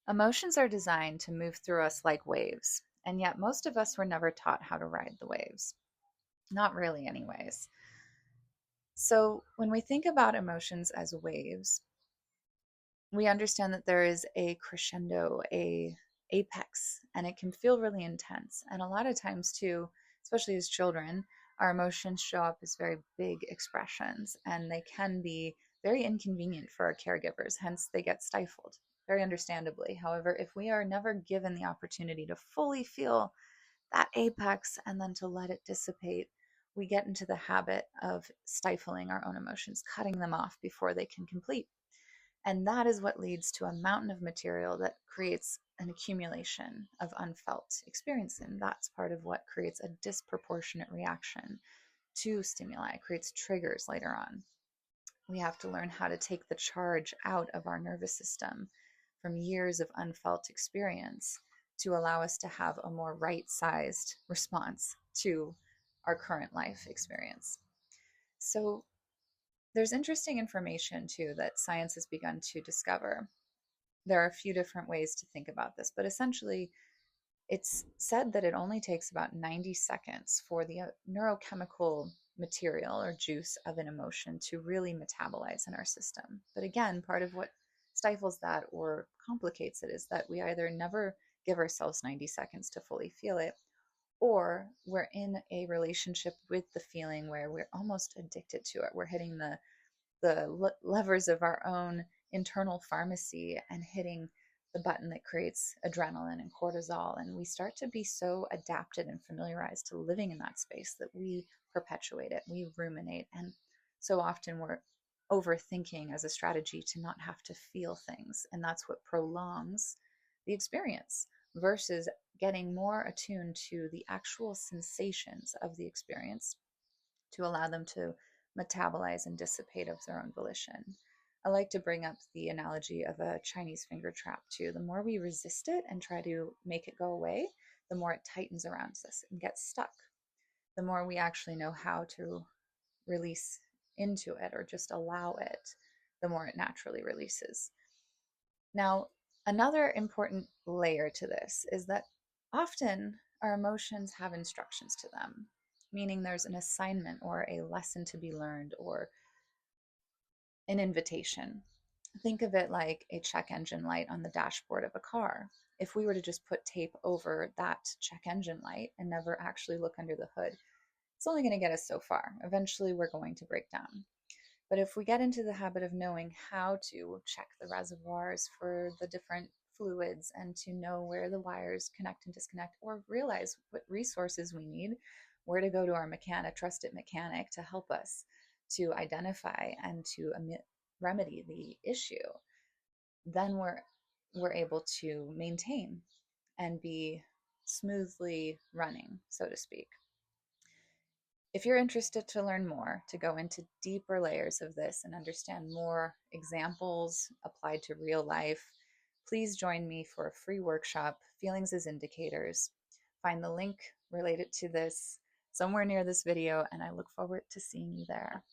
Emotions are designed to move through us like waves, and yet most of us were never taught how to ride the waves. Not really, anyways. So, when we think about emotions as waves, we understand that there is a crescendo, a apex, and it can feel really intense. And a lot of times too, especially as children, our emotions show up as very big expressions, and they can be very inconvenient for our caregivers, hence they get stifled, very understandably. However, if we are never given the opportunity to fully feel that apex and then to let it dissipate, we get into the habit of stifling our own emotions, cutting them off before they can complete. And that is what leads to a mountain of material that creates an accumulation of unfelt experience. And that's part of what creates a disproportionate reaction to stimuli, it creates triggers later on. We have to learn how to take the charge out of our nervous system from years of unfelt experience to allow us to have a more right sized response to our current life experience. So, there's interesting information too that science has begun to discover. There are a few different ways to think about this, but essentially, it's said that it only takes about 90 seconds for the neurochemical material or juice of an emotion to really metabolize in our system. But again, part of what stifles that or complicates it is that we either never give ourselves 90 seconds to fully feel it, or we're in a relationship with the feeling where we're almost addicted to it. We're hitting the levers of our own internal pharmacy and hitting the button that creates adrenaline and cortisol. And we start to be so adapted and familiarized to living in that space that we perpetuate it, we ruminate. And so often we're overthinking as a strategy to not have to feel things. And that's what prolongs the experience versus getting more attuned to the actual sensations of the experience to allow them to metabolize and dissipate of their own volition. I like to bring up the analogy of a Chinese finger trap too. The more we resist it and try to make it go away, the more it tightens around us and gets stuck. The more we actually know how to release into it or just allow it, the more it naturally releases. Now, another important layer to this is that often our emotions have instructions to them, meaning there's an assignment or a lesson to be learned or an invitation. Think of it like a check engine light on the dashboard of a car. If we were to just put tape over that check engine light and never actually look under the hood, it's only going to get us so far. Eventually, we're going to break down. But if we get into the habit of knowing how to check the reservoirs for the different fluids and to know where the wires connect and disconnect, or realize what resources we need, where to go to our mechanic, trusted mechanic to help us to identify and to remedy the issue, then we're able to maintain and be smoothly running, so to speak. If you're interested to learn more, to go into deeper layers of this and understand more examples applied to real life, please join me for a free workshop, Feelings as Indicators. Find the link related to this somewhere near this video, and I look forward to seeing you there.